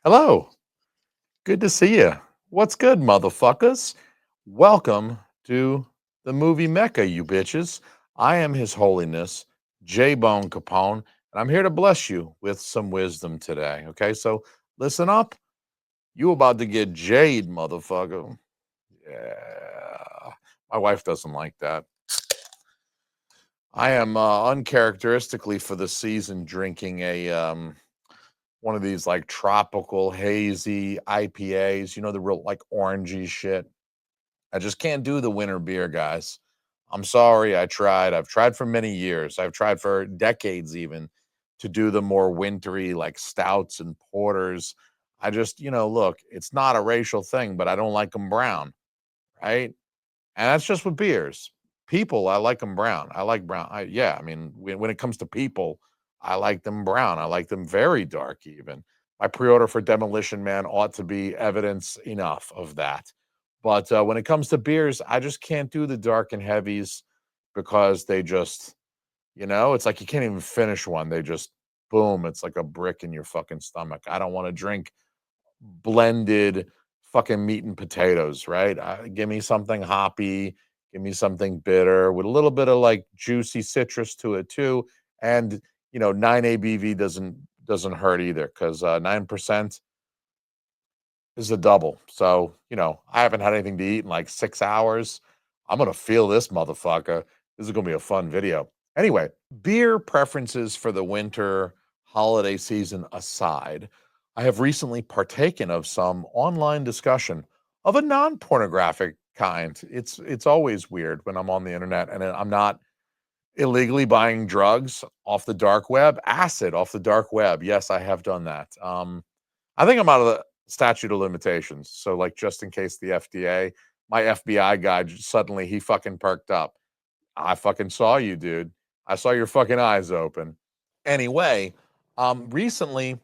Hello. Good to see you. What's good, motherfuckers? Welcome to the movie Mecca, you bitches. I am His Holiness, J Bone Capone, and I'm here to bless you with some wisdom today. Okay, so listen up. You about to get jade, motherfucker. Yeah. My wife doesn't like that. I am uncharacteristically for the season drinking a one of these like tropical hazy IPAs, the real like orangey shit. I just can't do the winter beer, guys. I'm sorry. I tried. I've tried for many years. I've tried for decades even to do the more wintry like stouts and porters. I just, look, it's not a racial thing, but I don't like them brown, right? And that's just with beers. People, I like them brown. I like brown. Yeah, I mean, when it comes to people, I like them brown. I like them very dark, even. My pre order for Demolition Man ought to be evidence enough of that. But when it comes to beers, I just can't do the dark and heavies because they just, it's like you can't even finish one. They just, boom, it's like a brick in your fucking stomach. I don't want to drink blended fucking meat and potatoes, right? Give me something hoppy, give me something bitter with a little bit of like juicy citrus to it too. And 9 ABV doesn't hurt either because 9% is a double. So, I haven't had anything to eat in like 6 hours. I'm gonna feel this motherfucker. This is gonna be a fun video. Anyway, beer preferences for the winter holiday season aside, I have recently partaken of some online discussion of a non-pornographic kind. It's always weird when I'm on the internet and I'm not illegally buying drugs off the dark web, acid off the dark web. Yes, I have done that. I think I'm out of the statute of limitations. So, like, just in case the FDA, my FBI guy suddenly he fucking perked up. I fucking saw you, dude. I saw your fucking eyes open. Anyway, recently,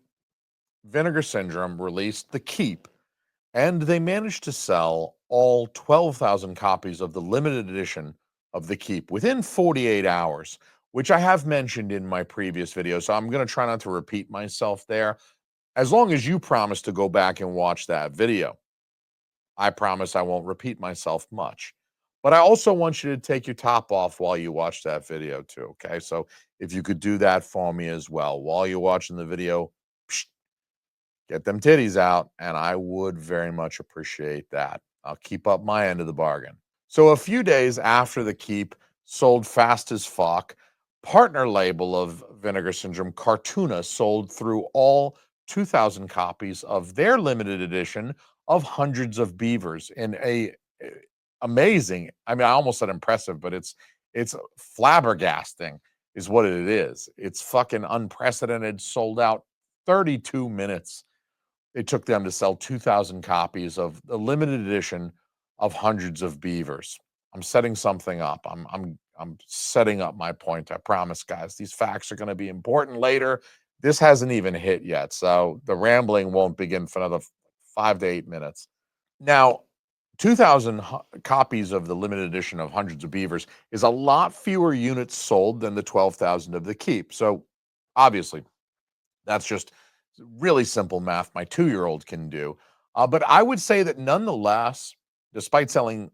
Vinegar Syndrome released The Keep, and they managed to sell all 12,000 copies of the limited edition of The Keep within 48 hours, which I have mentioned in my previous video. So I'm going to try not to repeat myself there. As long as you promise to go back and watch that video, I promise I won't repeat myself much. But I also want you to take your top off while you watch that video too, okay? So if you could do that for me as well while you're watching the video, psh, get them titties out, and I would very much appreciate that. I'll keep up my end of the bargain. So a few days after The Keep sold fast as fuck, partner label of Vinegar Syndrome, Cartuna, sold through all 2,000 copies of their limited edition of Hundreds of Beavers in a amazing, I mean, I almost said impressive, but it's flabbergasting is what it is. It's fucking unprecedented, sold out 32 minutes. It took them to sell 2,000 copies of the limited edition of Hundreds of Beavers. I'm setting something up. I'm setting up my point. I promise, guys. These facts are going to be important later. This hasn't even hit yet, so the rambling won't begin for another 5 to 8 minutes. Now, 2,000 copies of the limited edition of Hundreds of Beavers is a lot fewer units sold than the 12,000 of the Keep. So, obviously, that's just really simple math my 2-year-old can do. But I would say that nonetheless, despite selling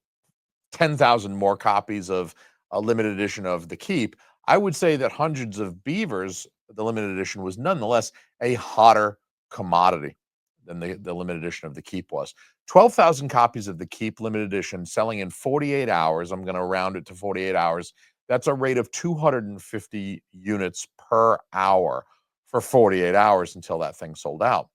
10,000 more copies of a limited edition of The Keep, I would say that Hundreds of Beavers, the limited edition, was nonetheless a hotter commodity than the limited edition of The Keep was. 12,000 copies of The Keep limited edition selling in 48 hours. I'm going to round it to 48 hours. That's a rate of 250 units per hour for 48 hours until that thing sold out.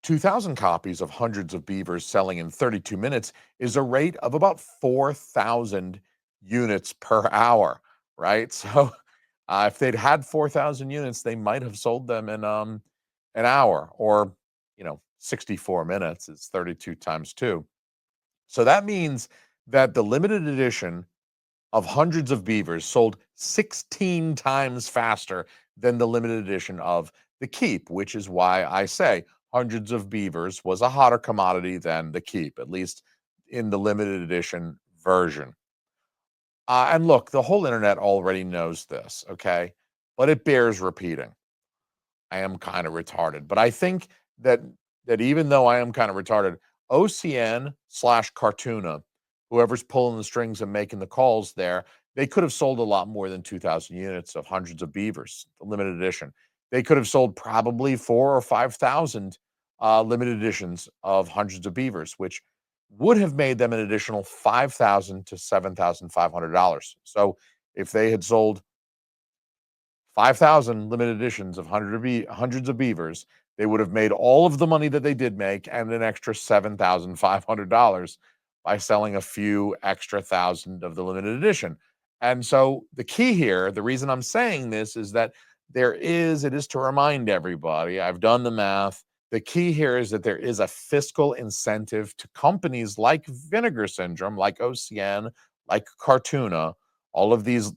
2,000 copies of Hundreds of Beavers selling in 32 minutes is a rate of about 4,000 units per hour, right? So if they'd had 4,000 units, they might have sold them in an hour or, 64 minutes. It's 32 times 2. So that means that the limited edition of Hundreds of Beavers sold 16 times faster than the limited edition of The Keep, which is why I say Hundreds of Beavers was a hotter commodity than The Keep, at least in the limited edition version. And look, the whole internet already knows this, okay? But it bears repeating. I am kind of retarded, but I think that that even though I am kind of retarded, OCN slash Cartuna, whoever's pulling the strings and making the calls there, they could have sold a lot more than 2,000 units of hundreds of beavers, the limited edition. They could have sold probably 4 or 5,000 limited editions of hundreds of beavers, which would have made them an additional $5,000 to $7,500. So if they had sold 5,000 limited editions of hundreds of beavers, they would have made all of the money that they did make and an extra $7,500 by selling a few extra thousand of the limited edition. And so the key here, the reason I'm saying this is that it is to remind everybody, I've done the math. The key here is that there is a fiscal incentive to companies like Vinegar Syndrome, like OCN, like Cartuna, all of these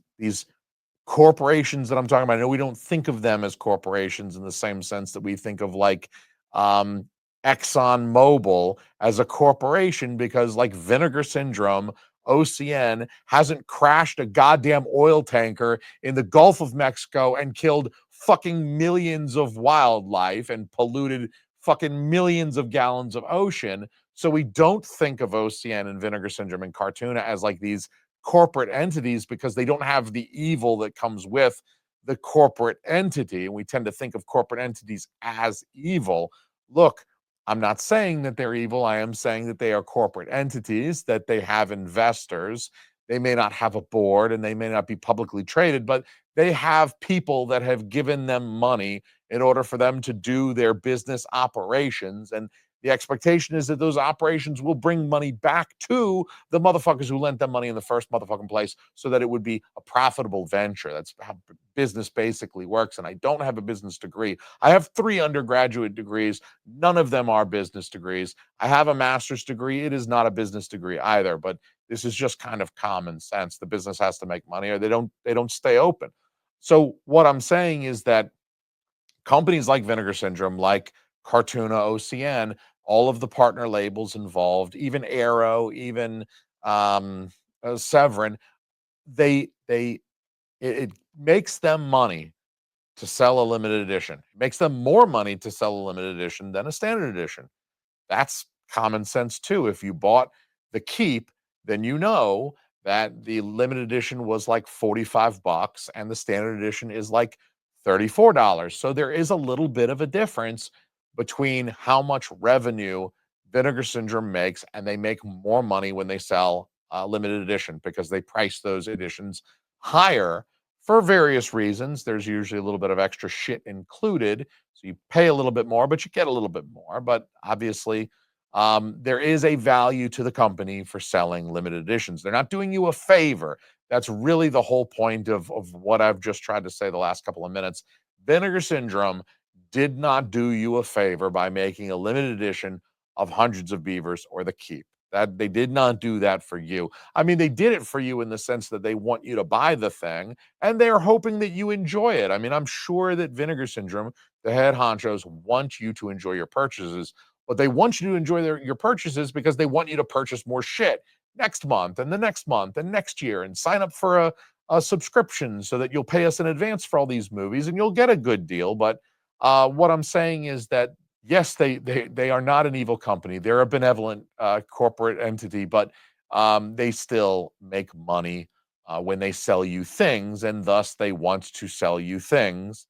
corporations that I'm talking about. I know we don't think of them as corporations in the same sense that we think of like um, Exxon Mobil as a corporation, because like Vinegar Syndrome, OCN hasn't crashed a goddamn oil tanker in the Gulf of Mexico and killed fucking millions of wildlife and polluted fucking millions of gallons of ocean. So we don't think of OCN and Vinegar Syndrome and Cartuna as like these corporate entities, because they don't have the evil that comes with the corporate entity. And we tend to think of corporate entities as evil. Look, I'm not saying that they're evil. I am saying that they are corporate entities, that they have investors. They may not have a board and they may not be publicly traded, but they have people that have given them money in order for them to do their business operations. And the expectation is that those operations will bring money back to the motherfuckers who lent them money in the first motherfucking place, so that it would be a profitable venture. That's how business basically works. And I don't have a business degree. I have 3 undergraduate degrees. None of them are business degrees. I have a master's degree. It is not a business degree either, but this is just kind of common sense. The business has to make money or they don't stay open. So what I'm saying is that companies like Vinegar Syndrome, like Cartuna, OCN, all of the partner labels involved, even Arrow, even um, Severin, they it makes them money to sell a limited edition. It makes them more money to sell a limited edition than a standard edition. That's common sense too. If you bought the keep, then you know that the limited edition was like 45 bucks and the standard edition is like $34. So there is a little bit of a difference between how much revenue Vinegar Syndrome makes, and they make more money when they sell a limited edition because they price those editions higher for various reasons. There's usually a little bit of extra shit included. So you pay a little bit more, but you get a little bit more. But obviously, there is a value to the company for selling limited editions. They're not doing you a favor. That's really the whole point of what I've just tried to say the last couple of minutes. Vinegar Syndrome did not do you a favor by making a limited edition of hundreds of beavers or the keep. That they did not do that for you. I mean, they did it for you in the sense that they want you to buy the thing and they're hoping that you enjoy it. I mean, I'm sure that Vinegar Syndrome, the head honchos, want you to enjoy your purchases, but they want you to enjoy your purchases because they want you to purchase more shit next month and the next month and next year, and sign up for a subscription so that you'll pay us in advance for all these movies and you'll get a good deal. But what I'm saying is that yes, they are not an evil company. They're a benevolent corporate entity, but they still make money when they sell you things, and thus they want to sell you things.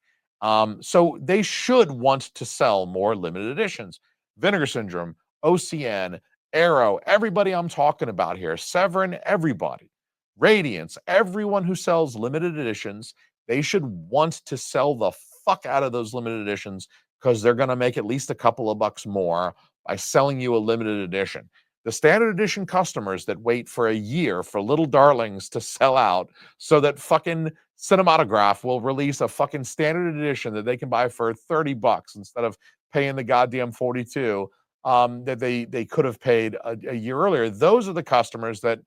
So they should want to sell more limited editions. Vinegar Syndrome, OCN, Arrow, everybody I'm talking about here, Severin, everybody, Radiance, everyone who sells limited editions, they should want to sell the fuck out of those limited editions, because they're going to make at least a couple of bucks more by selling you a limited edition. The standard edition customers that wait for a year for Little Darlings to sell out so that fucking Cinematograph will release a fucking standard edition that they can buy for 30 bucks instead of paying the goddamn 42 that they could have paid a year earlier. Those are the customers that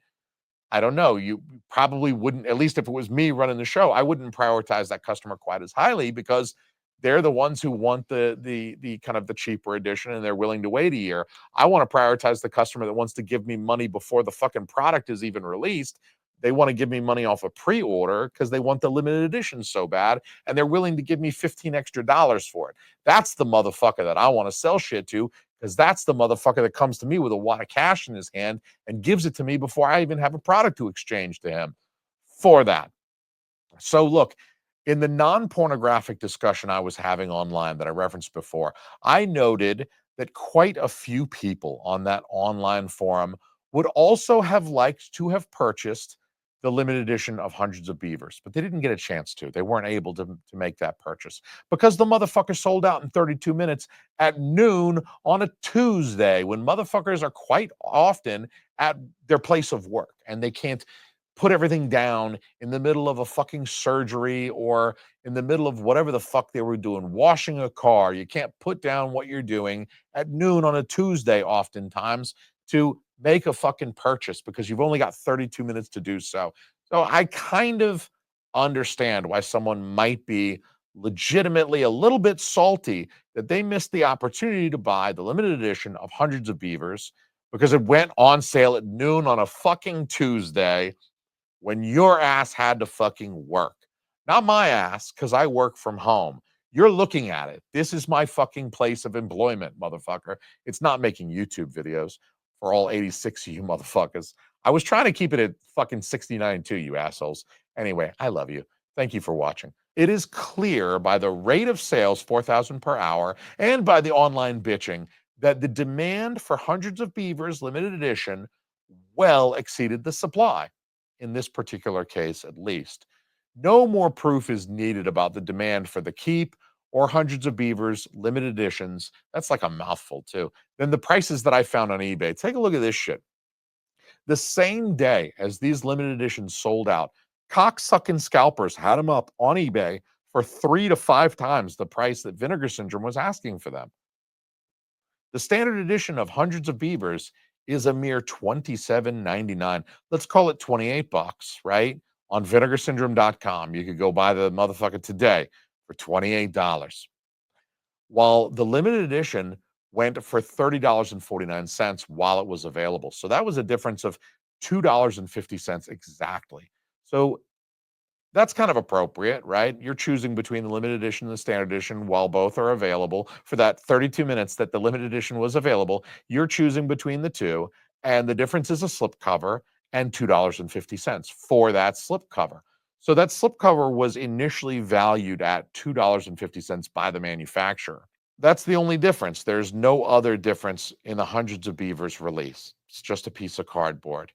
I don't know. You probably wouldn't, at least if it was me running the show, I wouldn't prioritize that customer quite as highly, because they're the ones who want the kind of the cheaper edition and they're willing to wait a year. I want to prioritize the customer that wants to give me money before the fucking product is even released. they want to give me money off a pre-order because they want the limited edition so bad, and they're willing to give me 15 extra dollars for it. That's the motherfucker that I want to sell shit to, because that's the motherfucker that comes to me with a wad of cash in his hand and gives it to me before I even have a product to exchange to him for that. So look, in the non-pornographic discussion I was having online that I referenced before, I noted that quite a few people on that online forum would also have liked to have purchased the limited edition of Hundreds of Beavers, but they didn't get a chance to. They weren't able to make that purchase because the motherfucker sold out in 32 minutes at noon on a Tuesday, when motherfuckers are quite often at their place of work and they can't put everything down in the middle of a fucking surgery or in the middle of whatever the fuck they were doing, washing a car. You can't put down what you're doing at noon on a Tuesday, oftentimes, to make a fucking purchase because you've only got 32 minutes to do so. So I kind of understand why someone might be legitimately a little bit salty that they missed the opportunity to buy the limited edition of Hundreds of Beavers because it went on sale at noon on a fucking Tuesday when your ass had to fucking work. Not my ass, because I work from home. You're looking at it. This is my fucking place of employment, motherfucker. It's not making YouTube videos for all 86 of you motherfuckers. I was trying to keep it at fucking 69 too, you assholes. Anyway, I love you. Thank you for watching. It is clear by the rate of sales, 4,000 per hour, and by the online bitching, that the demand for Hundreds of Beavers limited edition well exceeded the supply, in this particular case at least. No more proof is needed about the demand for the Keep or Hundreds of Beavers limited editions. That's like a mouthful too. Than the prices that I found on eBay. Take a look at this shit. The same day as these limited editions sold out, cocksucking scalpers had them up on eBay for 3 to 5 times the price that Vinegar Syndrome was asking for them. The standard edition of Hundreds of Beavers is a mere $27.99. Let's call it 28 bucks, right? On vinegarsyndrome.com. You could go buy the motherfucker today for $28. While the limited edition went for $30.49 while it was available. So that was a difference of $2.50 exactly. So that's kind of appropriate, right? You're choosing between the limited edition and the standard edition while both are available. For that 32 minutes that the limited edition was available, you're choosing between the two, and the difference is a slipcover and $2.50 for that slipcover. So that slipcover was initially valued at $2.50 by the manufacturer. That's the only difference. There's no other difference in the Hundreds of Beavers release. It's just a piece of cardboard.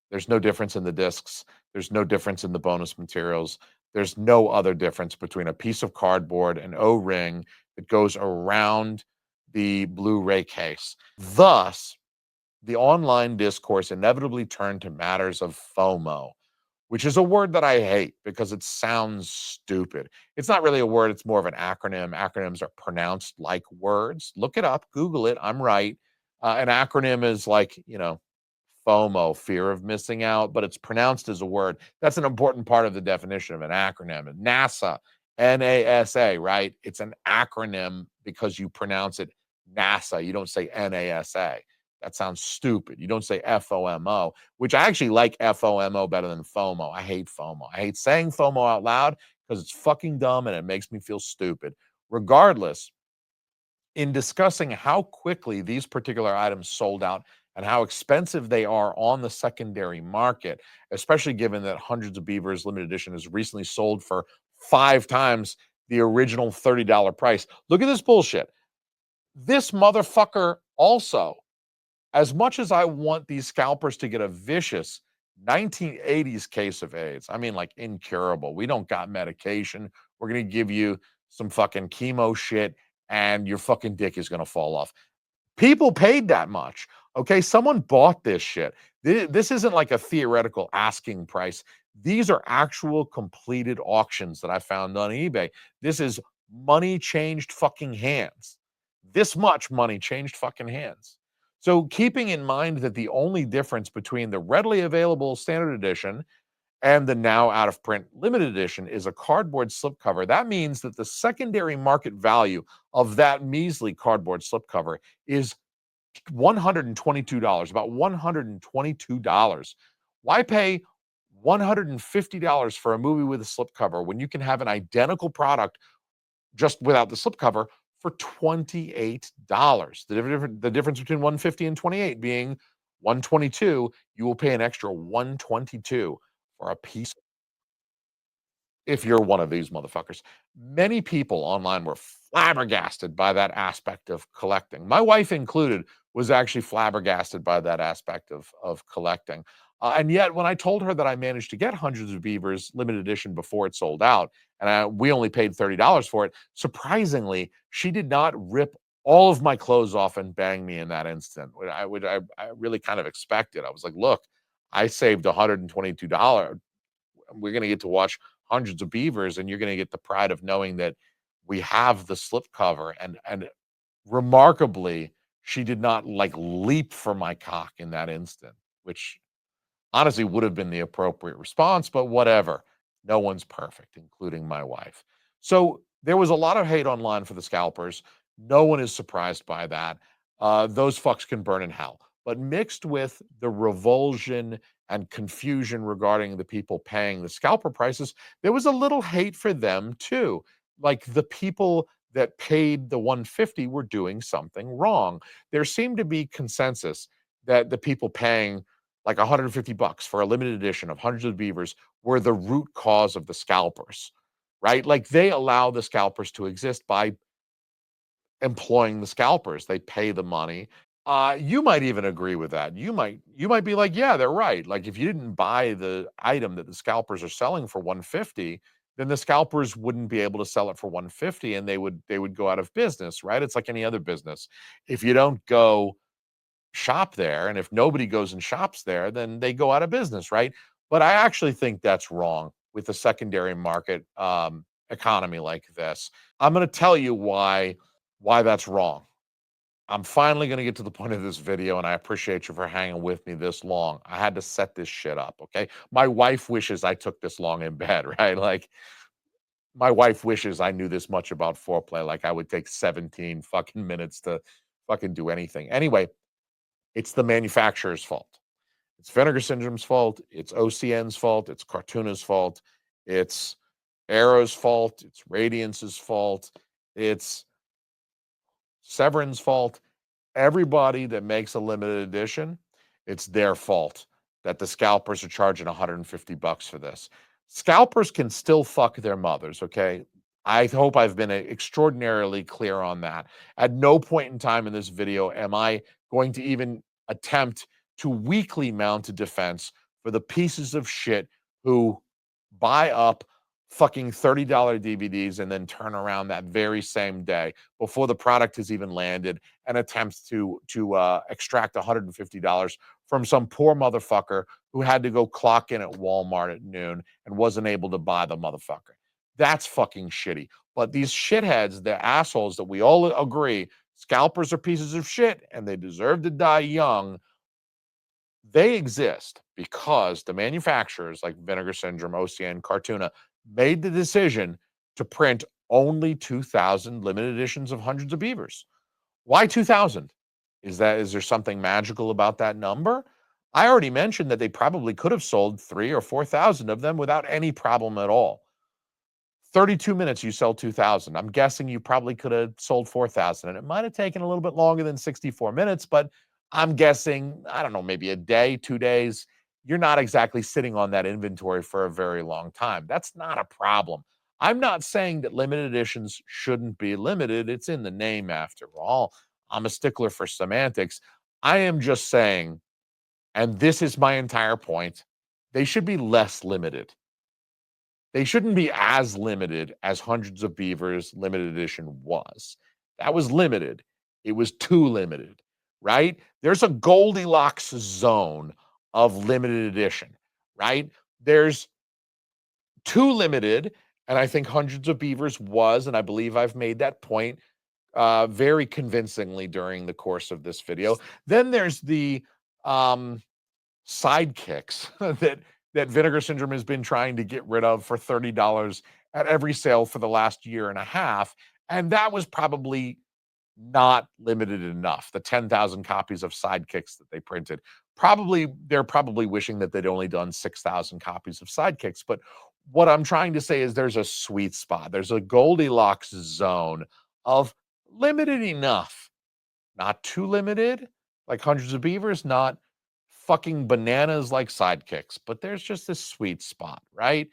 There's no difference in the discs. There's no difference in the bonus materials. There's no other difference between a piece of cardboard and O-ring that goes around the Blu-ray case. Thus, the online discourse inevitably turned to matters of FOMO, which is a word that I hate because it sounds stupid. It's not really a word, it's more of an acronym. Acronyms are pronounced like words. Look it up, Google it, I'm right. An acronym is like, FOMO, fear of missing out, but it's pronounced as a word. That's an important part of the definition of an acronym. NASA, NASA, right? It's an acronym because you pronounce it NASA. You don't say NASA. That sounds stupid. You don't say FOMO, which I actually like FOMO better than FOMO. I hate FOMO. I hate saying FOMO out loud because it's fucking dumb and it makes me feel stupid. Regardless, in discussing how quickly these particular items sold out and how expensive they are on the secondary market, especially given that Hundreds of Beavers limited edition has recently sold for 5 times the original $30 price. Look at this bullshit. This motherfucker also, as much as I want these scalpers to get a vicious 1980s case of AIDS, I mean, like incurable. We don't got medication. We're going to give you some fucking chemo shit and your fucking dick is going to fall off. People paid that much. Okay. Someone bought this shit. This isn't like a theoretical asking price. These are actual completed auctions that I found on eBay. This is money changed fucking hands. This much money changed fucking hands. So, keeping in mind that the only difference between the readily available standard edition and the now out of print limited edition is a cardboard slipcover, that means that the secondary market value of that measly cardboard slipcover is $122, about $122. Why pay $150 for a movie with a slipcover when you can have an identical product just without the slipcover for $28. The difference between 150 and 28 being 122, you will pay an extra 122 for a piece if you're one of these motherfuckers. Many people online were flabbergasted by that aspect of collecting. My wife included was actually flabbergasted by that aspect of collecting. And yet, when I told her that I managed to get hundreds of beavers limited edition before it sold out, and we only paid $30 for it, surprisingly, she did not rip all of my clothes off and bang me in that instant. I really kind of expected. I was like, look, I saved $122. We're going to get to watch hundreds of beavers, and you're going to get the pride of knowing that we have the slipcover. And remarkably, she did not like leap for my cock in that instant, which honestly would have been the appropriate response, but whatever. No one's perfect, including my wife. So there was a lot of hate online for the scalpers. No one is surprised by that. Those fucks can burn in hell. But mixed with the revulsion and confusion regarding the people paying the scalper prices, there was a little hate for them too. Like the people that paid the 150 were doing something wrong. There seemed to be consensus that the people paying like $150 for a limited edition of hundreds of beavers were the root cause of the scalpers, right? Like they allow the scalpers to exist by employing the scalpers. They pay the money. You might even agree with that. You might be like, yeah, they're right. Like if you didn't buy the item that the scalpers are selling for 150, then the scalpers wouldn't be able to sell it for 150 and they would go out of business, right? It's like any other business. If you don't go shop there, and if nobody goes and shops there, then they go out of business, right? But I actually think that's wrong with the secondary market economy like this. I'm going to tell you why that's wrong. I'm finally going to get to the point of this video, and I appreciate you for hanging with me this long. I had to set this shit up, okay? My wife wishes I took this long in bed, right? Like, my wife wishes I knew this much about foreplay. Like, I would take 17 fucking minutes to fucking do anything. Anyway, it's the manufacturer's fault. It's Vinegar Syndrome's fault. It's OCN's fault. It's Cartuna's fault. It's Arrow's fault. It's Radiance's fault. It's Severin's fault. Everybody that makes a limited edition, it's their fault that the scalpers are charging $150 for this. Scalpers can still fuck their mothers, okay? I hope I've been extraordinarily clear on that. At no point in time in this video am I going to even attempt to weakly mount a defense for the pieces of shit who buy up fucking $30 DVDs and then turn around that very same day before the product has even landed and attempts to extract $150 from some poor motherfucker who had to go clock in at Walmart at noon and wasn't able to buy the motherfucker. That's fucking shitty. But these shitheads, the assholes that we all agree, scalpers are pieces of shit and they deserve to die young. They exist because the manufacturers like Vinegar Syndrome, OCN, Cartuna made the decision to print only 2,000 limited editions of hundreds of beavers. Why 2,000? Is there something magical about that number? I already mentioned that they probably could have sold 3 or 4,000 of them without any problem at all. 32 minutes, you sell 2,000. I'm guessing you probably could have sold 4,000, and it might have taken a little bit longer than 64 minutes, but I'm guessing, I don't know, maybe a day, 2 days. You're not exactly sitting on that inventory for a very long time. That's not a problem. I'm not saying that limited editions shouldn't be limited. It's in the name after all. I'm a stickler for semantics. I am just saying, and this is my entire point, they should be less limited. They shouldn't be as limited as Hundreds of Beavers limited edition was. That was limited. It was too limited, right? There's a Goldilocks zone of limited edition, right? There's too limited, and I think Hundreds of Beavers was, and I believe I've made that point very convincingly during the course of this video. Then there's the sidekicks that Vinegar Syndrome has been trying to get rid of for $30 at every sale for the last year and a half. And that was probably not limited enough. The 10,000 copies of sidekicks that they printed they're probably wishing that they'd only done 6,000 copies of Sidekicks. But what I'm trying to say is there's a sweet spot. There's a Goldilocks zone of limited enough, not too limited, like Hundreds of Beavers, not fucking bananas like Sidekicks, but there's just this sweet spot, right?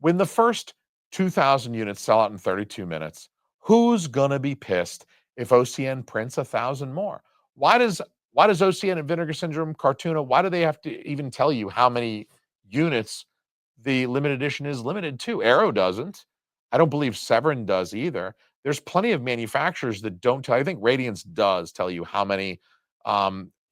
When the first 2,000 units sell out in 32 minutes, who's gonna be pissed if OCN prints 1,000 more? Why does OCN and Vinegar Syndrome, Cartuna, why do they have to even tell you how many units the limited edition is limited to? Arrow doesn't. I don't believe Severin does either. There's plenty of manufacturers that don't tell. I think Radiance does tell you how many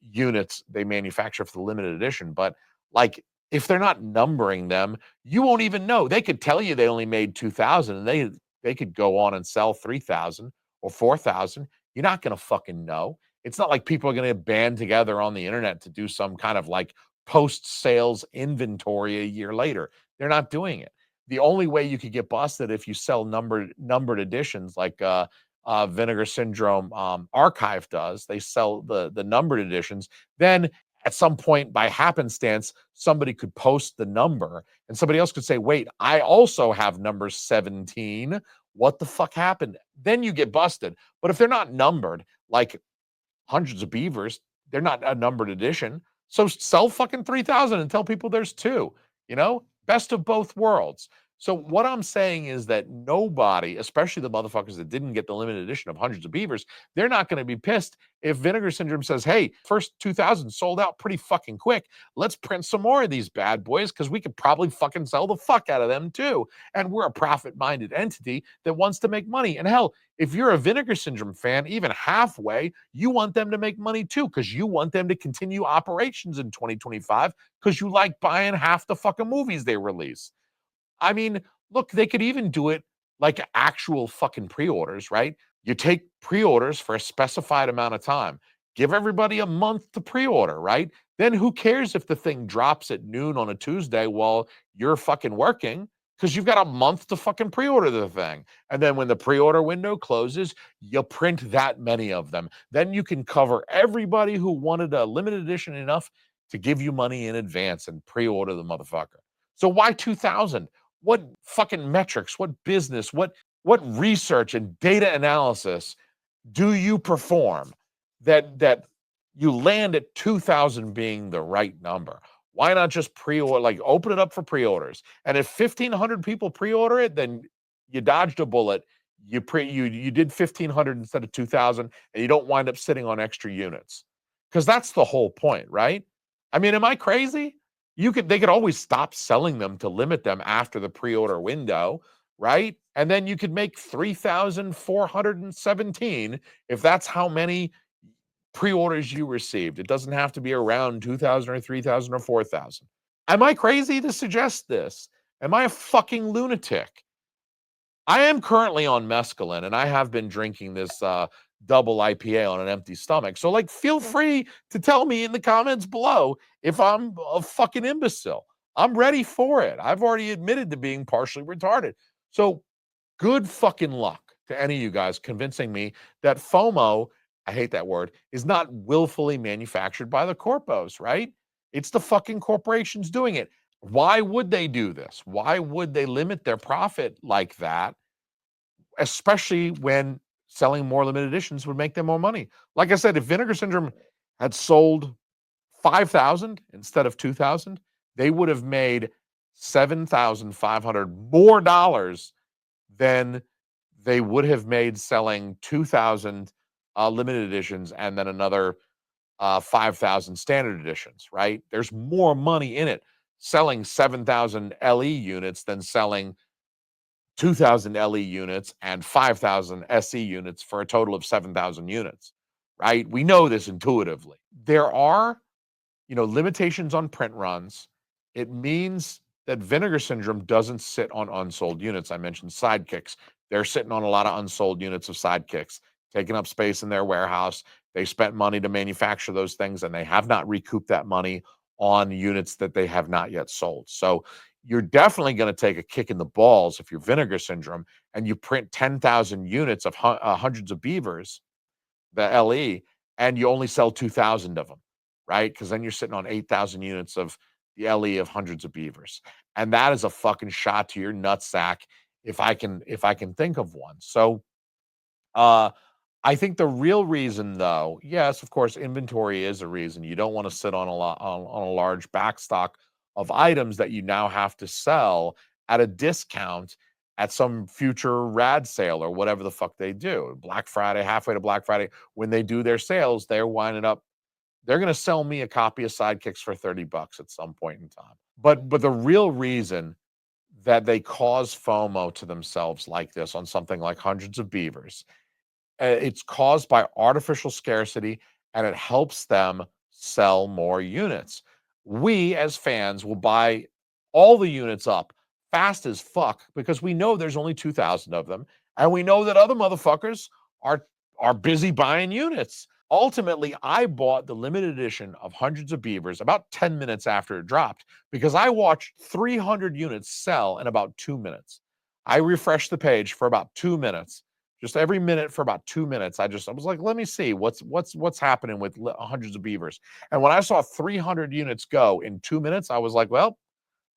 units they manufacture for the limited edition, but like if they're not numbering them, you won't even know. They could tell you they only made 2,000 and they could go on and sell 3,000 or 4,000. You're not going to fucking know. It's not like people are going to band together on the internet to do some kind of like post-sales inventory a year later. They're not doing it. The only way you could get busted if you sell numbered editions like Vinegar Syndrome Archive does. They sell the numbered editions. Then at some point, by happenstance, somebody could post the number and somebody else could say, wait, I also have number 17. What the fuck happened? Then you get busted. But if they're not numbered, like Hundreds of Beavers, they're not a numbered edition. So sell fucking 3,000 and tell people there's two, best of both worlds. So what I'm saying is that nobody, especially the motherfuckers that didn't get the limited edition of Hundreds of Beavers, they're not going to be pissed if Vinegar Syndrome says, hey, first 2,000 sold out pretty fucking quick. Let's print some more of these bad boys because we could probably fucking sell the fuck out of them too. And we're a profit-minded entity that wants to make money. And hell, if you're a Vinegar Syndrome fan, even halfway, you want them to make money too because you want them to continue operations in 2025 because you like buying half the fucking movies they release. I mean, look, they could even do it like actual fucking pre-orders, right? You take pre-orders for a specified amount of time. Give everybody a month to pre-order, right? Then who cares if the thing drops at noon on a Tuesday while you're fucking working? Because you've got a month to fucking pre-order the thing. And then when the pre-order window closes, you print that many of them. Then you can cover everybody who wanted a limited edition enough to give you money in advance and pre-order the motherfucker. So why 2,000? What fucking metrics, what business, what research and data analysis do you perform that you land at 2,000 being the right number? Why not just pre-order, like open it up for pre-orders? And if 1,500 people pre-order it, then you dodged a bullet. You did 1,500 instead of 2,000, and you don't wind up sitting on extra units. Because that's the whole point, right? I mean, am I crazy? They could always stop selling them to limit them after the pre-order window, right? And then you could make 3,417 if that's how many pre-orders you received. It doesn't have to be around 2,000 or 3,000 or 4,000. Am I crazy to suggest this? Am I a fucking lunatic? I am currently on mescaline and I have been drinking this double IPA on an empty stomach. So like feel free to tell me in the comments below if I'm a fucking imbecile. I'm ready for it. I've already admitted to being partially retarded. So good fucking luck to any of you guys convincing me that FOMO, I hate that word, is not willfully manufactured by the corpos, right? It's the fucking corporations doing it. Why would they do this? Why would they limit their profit like that? Especially when selling more limited editions would make them more money. Like I said, if Vinegar Syndrome had sold 5,000 instead of 2,000, they would have made 7,500 more dollars than they would have made selling 2,000 limited editions and then another 5,000 standard editions, right? There's more money in it selling 7,000 LE units than selling 2,000 LE units and 5,000 SE units for a total of 7,000 units, right? We know this intuitively. There are, limitations on print runs. It means that Vinegar Syndrome doesn't sit on unsold units. I mentioned Sidekicks. They're sitting on a lot of unsold units of Sidekicks, taking up space in their warehouse. They spent money to manufacture those things, and they have not recouped that money on units that they have not yet sold. So you're definitely going to take a kick in the balls if you're Vinegar Syndrome and you print 10,000 units of Hundreds of Beavers, the LE, and you only sell 2,000 of them. right? Because then you're sitting on 8,000 units of the LE of hundreds of beavers. And that is a fucking shot to your nutsack if I can think of one. So uh I think the real reason, though, yes, of course, inventory is a reason. You don't want to sit on a lot on a large backstock of items that you now have to sell at a discount at some future rad sale or whatever the fuck they do. Black Friday, halfway to Black Friday, when they do their sales, they're winding up. They're going to sell me a copy of Sidekicks for $30 at some point in time. But the real reason that they cause FOMO to themselves like this on something like hundreds of beavers, it's caused by artificial scarcity, and it helps them sell more units. We as fans will buy all the units up fast as fuck because we know there's only 2,000 of them, and we know that other motherfuckers are are busy buying units. Ultimately, I bought the limited edition of Hundreds of Beavers about 10 minutes after it dropped because I watched 300 units sell in about 2 minutes. I refreshed the page for about 2 minutes, just every minute for about 2 minutes. I was like, let me see what's happening with hundreds of beavers. And when I saw 300 units go in 2 minutes, I was like, well,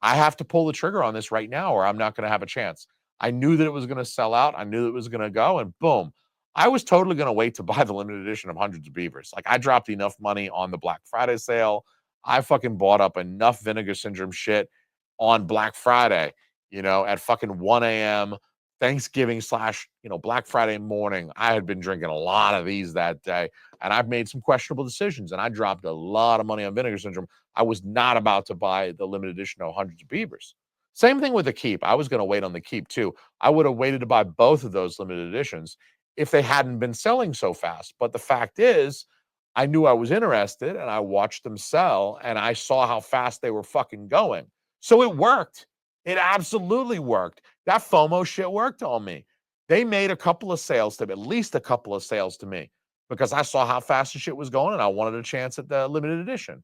I have to pull the trigger on this right now, or I'm not going to have a chance. I knew that it was going to sell out. I knew it was going to go, and boom. I was totally going to wait to buy the limited edition of Hundreds of Beavers. Like, I dropped enough money on the Black Friday sale. I fucking bought up enough Vinegar Syndrome shit on Black Friday, at fucking 1 a.m. Thanksgiving slash, Black Friday morning. I had been drinking a lot of these that day, and I've made some questionable decisions, and I dropped a lot of money on Vinegar Syndrome. I was not about to buy the limited edition of Hundreds of Beavers. Same thing with the Keep. I was going to wait on the Keep too. I would have waited to buy both of those limited editions if they hadn't been selling so fast. But the fact is, I knew I was interested and I watched them sell and I saw how fast they were fucking going. So it worked. It absolutely worked. That FOMO shit worked on me. They made a couple of sales to me, at least a couple of sales to me, because I saw how fast the shit was going and I wanted a chance at the limited edition.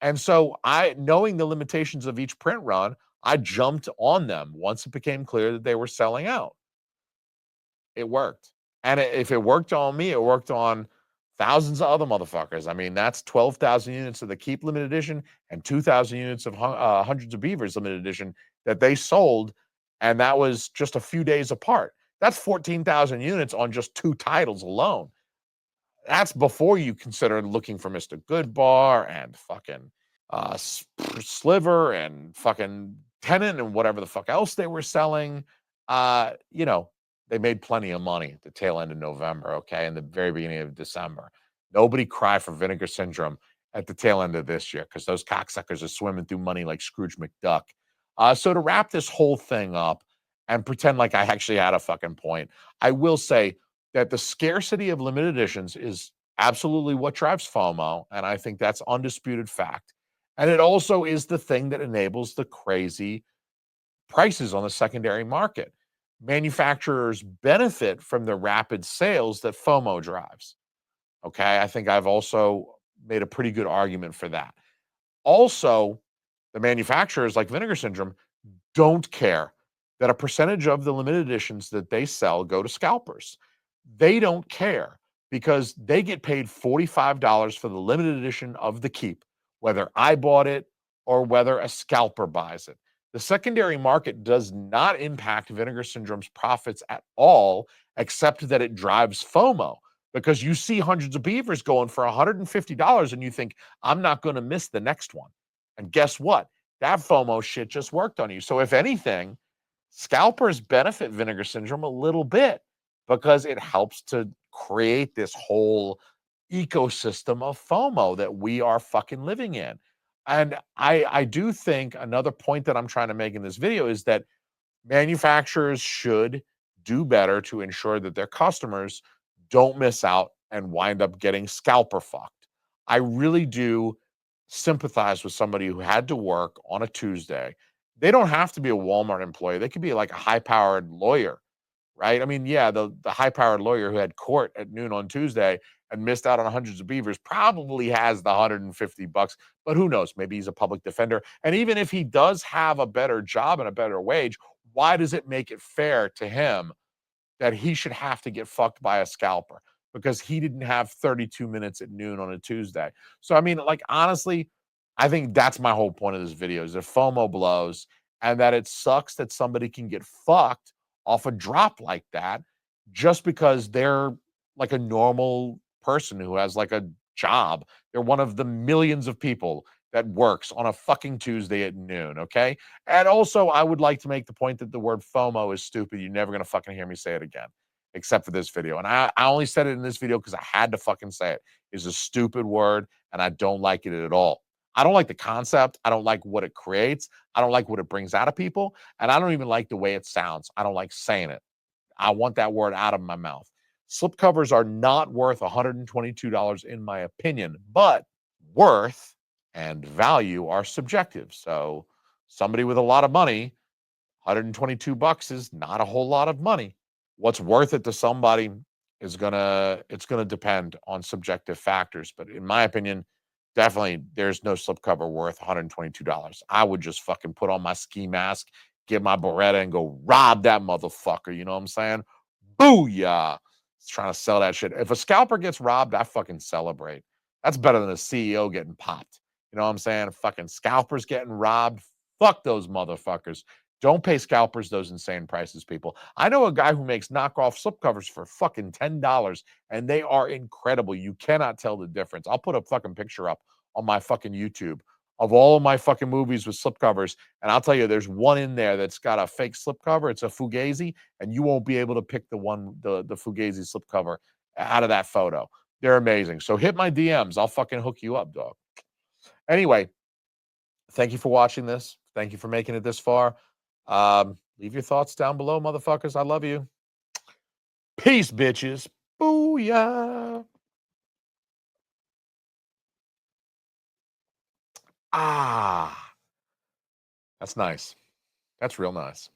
And so knowing the limitations of each print run, I jumped on them once it became clear that they were selling out. It worked. And if it worked on me, it worked on thousands of other motherfuckers. I mean, that's 12,000 units of the Keep limited edition and 2,000 units of Hundreds of Beavers limited edition that they sold. And that was just a few days apart. That's 14,000 units on just two titles alone. That's before you consider looking for Mr. Goodbar and fucking Sliver and fucking Tenant and whatever the fuck else they were selling. Uh, you know, they made plenty of money at the tail end of November, okay, and the very beginning of December. Nobody cry for Vinegar Syndrome at the tail end of this year because those cocksuckers are swimming through money like Scrooge McDuck. So to wrap this whole thing up and pretend like I actually had a fucking point, I will say that the scarcity of limited editions is absolutely what drives FOMO, and I think that's undisputed fact. And it also is the thing that enables the crazy prices on the secondary market. Manufacturers benefit from the rapid sales that FOMO drives. Okay. I think I've also made a pretty good argument for that. Also, the manufacturers like Vinegar Syndrome don't care that a percentage of the limited editions that they sell go to scalpers. They don't care because they get paid $45 for the limited edition of the Keep, whether I bought it or whether a scalper buys it. The secondary market does not impact Vinegar Syndrome's profits at all, except that it drives FOMO because you see hundreds of beavers going for $150 and you think, I'm not going to miss the next one. And guess what? That FOMO shit just worked on you. So, if anything, scalpers benefit Vinegar Syndrome a little bit because it helps to create this whole ecosystem of FOMO that we are fucking living in. And I do think another point that I'm trying to make in this video is that manufacturers should do better to ensure that their customers don't miss out and wind up getting scalper fucked. I really do sympathize with somebody who had to work on a Tuesday. They don't have to be a Walmart employee. They could be like a high-powered lawyer, right? I mean, yeah, the high-powered lawyer who had court at noon on Tuesday and missed out on hundreds of beavers probably has the $150, but who knows? Maybe he's a public defender. And even if he does have a better job and a better wage, why does it make it fair to him that he should have to get fucked by a scalper? because he didn't have 32 minutes at noon on a Tuesday. So I mean, like honestly, I think that's my whole point of this video is that FOMO blows and that it sucks that somebody can get fucked off a drop like that just because they're like a normal person who has like a job. They're one of the millions of people that works on a fucking Tuesday at noon, okay? And also, I would like to make the point that the word FOMO is stupid. You're never gonna fucking hear me say it again, except for this video. And I only said it in this video because I had to fucking say it. It's a stupid word, and I don't like it at all. I don't like the concept. I don't like what it creates. I don't like what it brings out of people. And I don't even like the way it sounds. I don't like saying it. I want that word out of my mouth. Slipcovers are not worth $122 in my opinion, but worth and value are subjective. So somebody with a lot of money, 122 bucks is not a whole lot of money. What's worth it to somebody is it's gonna depend on subjective factors. But in my opinion, definitely there's no slipcover worth $122. I would just fucking put on my ski mask, get my Beretta, and go rob that motherfucker. You know what I'm saying? Booyah! It's trying to sell that shit. If a scalper gets robbed, I fucking celebrate. That's better than a CEO getting popped. You know what I'm saying? Fucking scalpers getting robbed. Fuck those motherfuckers. Don't pay scalpers those insane prices, people. I know a guy who makes knockoff slipcovers for fucking $10, and they are incredible. You cannot tell the difference. I'll put a fucking picture up on my fucking YouTube of all of my fucking movies with slipcovers, and I'll tell you, there's one in there that's got a fake slipcover. It's a Fugazi, and you won't be able to pick the Fugazi slipcover out of that photo. They're amazing. So hit my DMs. I'll fucking hook you up, dog. Anyway, thank you for watching this. Thank you for making it this far. Leave your thoughts down below, motherfuckers. I love you. Peace, bitches. Booyah. Ah, that's nice. That's real nice.